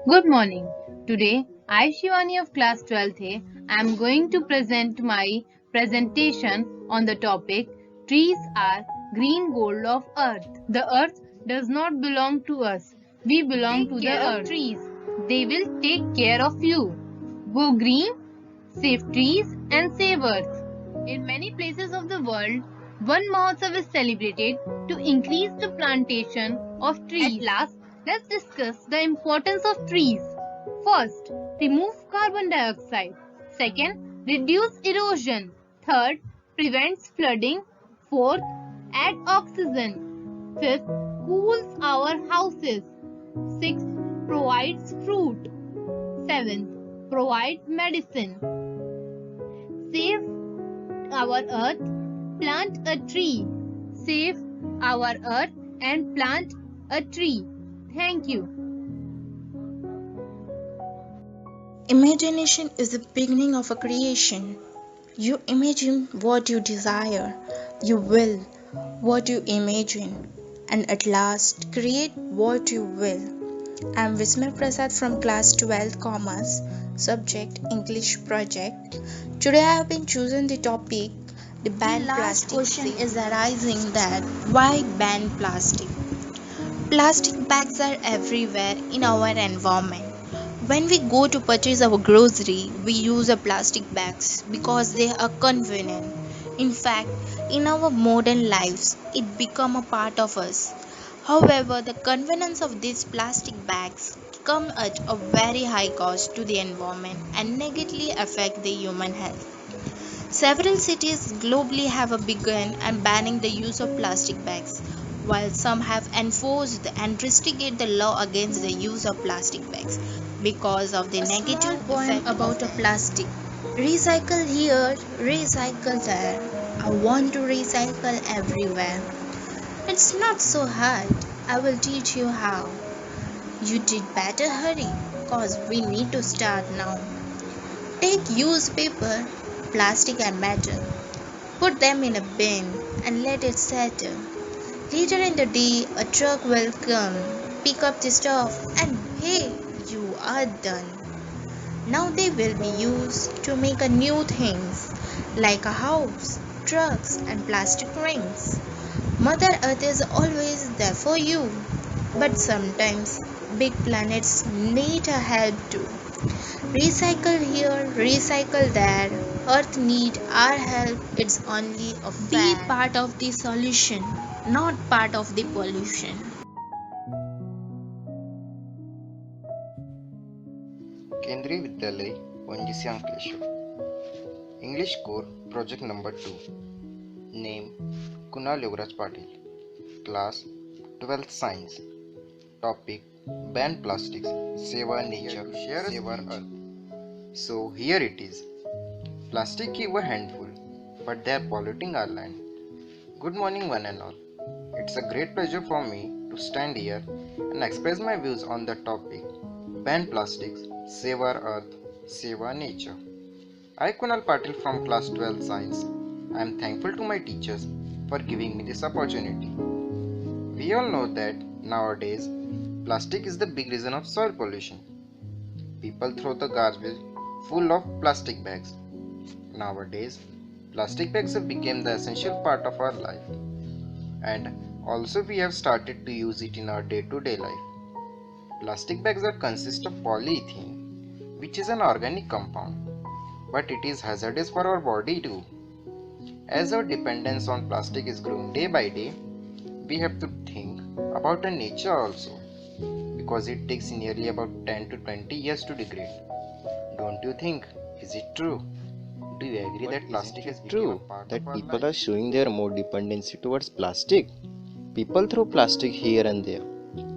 Good morning. Today, I, Shivani of class 12th A, am going to present my presentation on the topic Trees are green gold of earth. The earth does not belong to us. We belong to the earth. Trees. They will take care of you. Go green, save trees and save earth. In many places of the world, one Mahotsav is celebrated to increase the plantation of trees. At last, let's discuss the importance of trees. First, remove carbon dioxide. Second, reduce erosion. Third, prevents flooding. Fourth, add oxygen. Fifth, cools our houses. Sixth, provides fruit. Seventh, provides medicine. Save our earth, plant a tree. Save our earth and plant a tree. Thank you. Imagination is the beginning of a creation. You imagine what you desire, you will what you imagine, and at last create what you will. I am Vismay Prasad from class 12 Commerce, subject English project. Today I have been chosen the topic the ban plastic. Question is arising that why ban plastic? Plastic bags are everywhere in our environment. When we go to purchase our grocery, we use a plastic bags because they are convenient. In fact, in our modern lives, it become a part of us. However, the convenience of these plastic bags come at a very high cost to the environment and negatively affect the human health. Several cities globally have begun and banning the use of plastic bags, while some have enforced and restricted the law against the use of plastic bags because of the negative point about a plastic. Recycle here, recycle there. I want to recycle everywhere. It's not so hard. I will teach you how. You did better hurry, cause we need to start now. Take used paper, plastic and metal. Put them in a bin and let it settle. Later in the day, a truck will come, pick up the stuff, and hey, you are done. Now they will be used to make a new things like a house, trucks, and plastic rings. Mother Earth is always there for you, but sometimes big planets need a help too. Recycle here, recycle there. Earth need our help. It's only a fair. Be part of the solution, not part of the pollution. केंद्रीय विद्यालय ONGC Ankleshwar English core project number 2 name Kunal Yograj Patil class 12th science topic ban plastics save our nature save our earth so here it is plastic give a handful but they are polluting our land good morning one and all it's a great pleasure for me to stand here and express my views on the topic ban plastics save our earth save our nature. I, Kunal Patil from class 12 science. I am thankful to my teachers for giving me this opportunity. We all know that nowadays plastic is the big reason of soil pollution. People throw the garbage full of plastic bags. Nowadays, plastic bags have become the essential part of our life, and also we have started to use it in our day-to-day life. Plastic bags are consist of polyethylene, which is an organic compound, but it is hazardous for our body too. As our dependence on plastic is growing day by day, we have to think about the nature also, because it takes nearly about 10 to 20 years to degrade. Don't you think? Is it true? Do you agree that plastic is True that people are showing their more dependency towards plastic. People throw plastic here and there.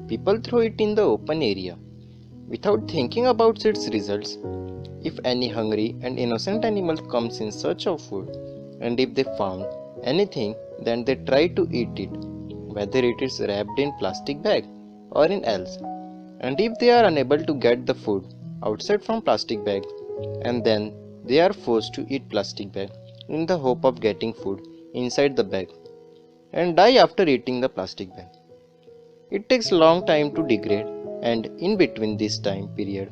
People throw it in the open area without thinking about its results. If any hungry and innocent animal comes in search of food, and if they found anything, then they try to eat it, whether it is wrapped in plastic bag or in else. And if they are unable to get the food outside from plastic bag, and then they are forced to eat plastic bag in the hope of getting food inside the bag and die after eating the plastic bag. It takes long time to degrade, and in between this time period,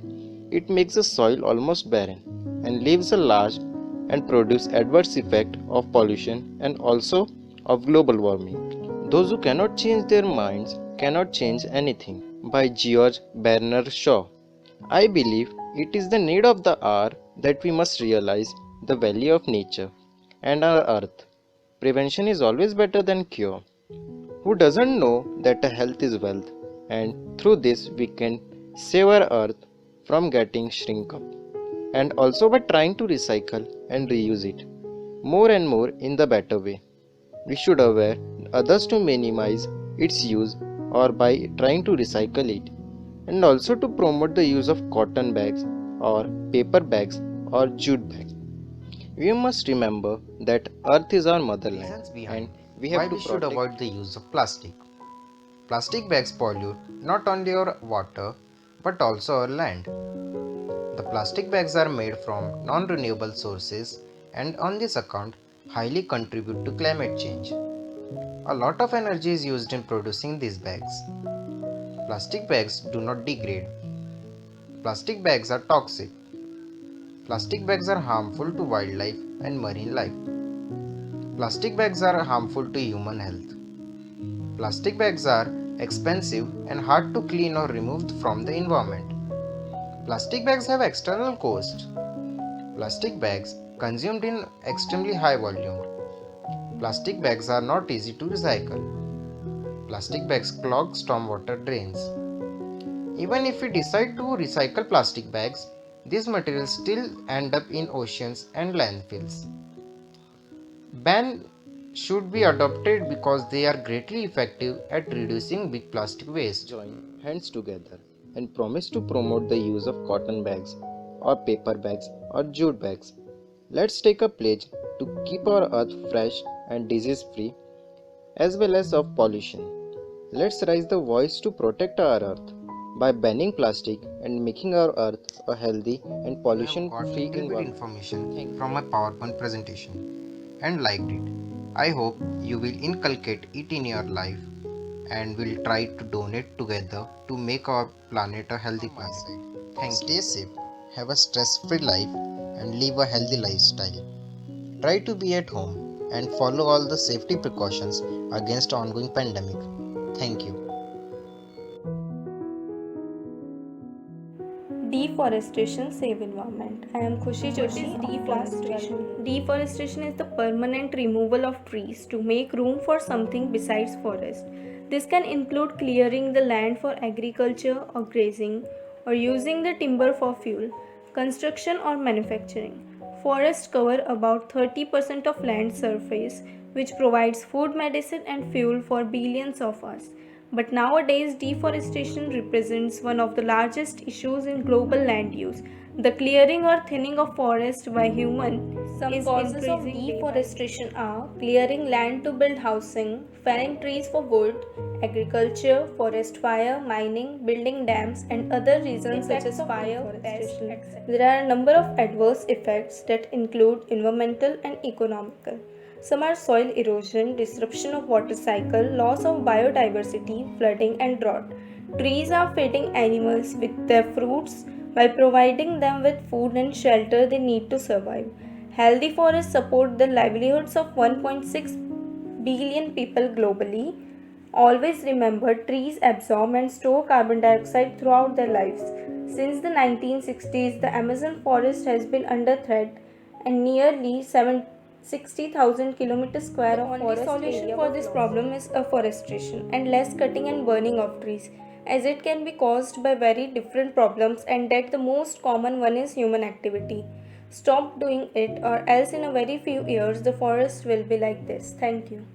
it makes the soil almost barren and leaves a large and produce adverse effect of pollution and also of global warming. Those who cannot change their minds cannot change anything. By George Bernard Shaw. I believe it is the need of the hour that we must realize the value of nature and our earth. Prevention is always better than cure. Who doesn't know that health is wealth, and through this we can save our earth from getting shrink up, and also by trying to recycle and reuse it more and more in the better way. We should aware others to minimize its use or by trying to recycle it, and also to promote the use of cotton bags or paper bags or jute bags. We must remember that earth is our motherland Reasons and behind we why have to we should protect. avoid the use of plastic. Plastic bags pollute not only our water but also our land. The plastic bags are made from non-renewable sources and on this account highly contribute to climate change. A lot of energy is used in producing these bags. Plastic bags do not degrade. Plastic bags are toxic. Plastic bags are harmful to wildlife and marine life. Plastic bags are harmful to human health. Plastic bags are expensive and hard to clean or remove from the environment. Plastic bags have external cost. Plastic bags consumed in extremely high volume. Plastic bags are not easy to recycle. Plastic bags clog stormwater drains. Even if we decide to recycle plastic bags, these materials still end up in oceans and landfills. Ban should be adopted because they are greatly effective at reducing big plastic waste. Join hands together and promise to promote the use of cotton bags or paper bags or jute bags. Let's take a pledge to keep our earth fresh and disease free as well as of pollution. Let's raise the voice to protect our earth by banning plastic and making our earth a healthy and pollution Got free little bit environment. information from my PowerPoint presentation and liked it. I hope you will inculcate it in your life and will try to donate together to make our planet a healthy planet. Thank you. Stay safe, have a stress-free life and live a healthy lifestyle. Try to be at home and follow all the safety precautions against ongoing pandemic. Thank you. Deforestation Save Environment. I am Khushi Joshi. What is deforestation? Deforestation is the permanent removal of trees to make room for something besides forest. This can include clearing the land for agriculture or grazing, or using the timber for fuel, construction or manufacturing. Forests cover about 30% of land surface, which provides food, medicine, and fuel for billions of us. But nowadays, deforestation represents one of the largest issues in global land use. The clearing or thinning of forests by humans. Some causes of deforestation are clearing land to build housing, felling trees for wood, agriculture, forest fire, mining, building dams, and other reasons such as fire, pest. There are a number of adverse effects that include environmental and economical. Some are soil erosion, disruption of water cycle, loss of biodiversity, flooding and drought. Trees are feeding animals with their fruits while providing them with food and shelter they need to survive. Healthy forests support the livelihoods of 1.6 billion people globally. Always remember, trees absorb and store carbon dioxide throughout their lives. Since the 1960s, the Amazon forest has been under threat and nearly 60,000 kilometers square of forest solution for this problem is afforestation and less cutting and burning of trees, as it can be caused by very different problems, and that the most common one is human activity. Stop doing it, or else in a very few years the forest will be like this. Thank you.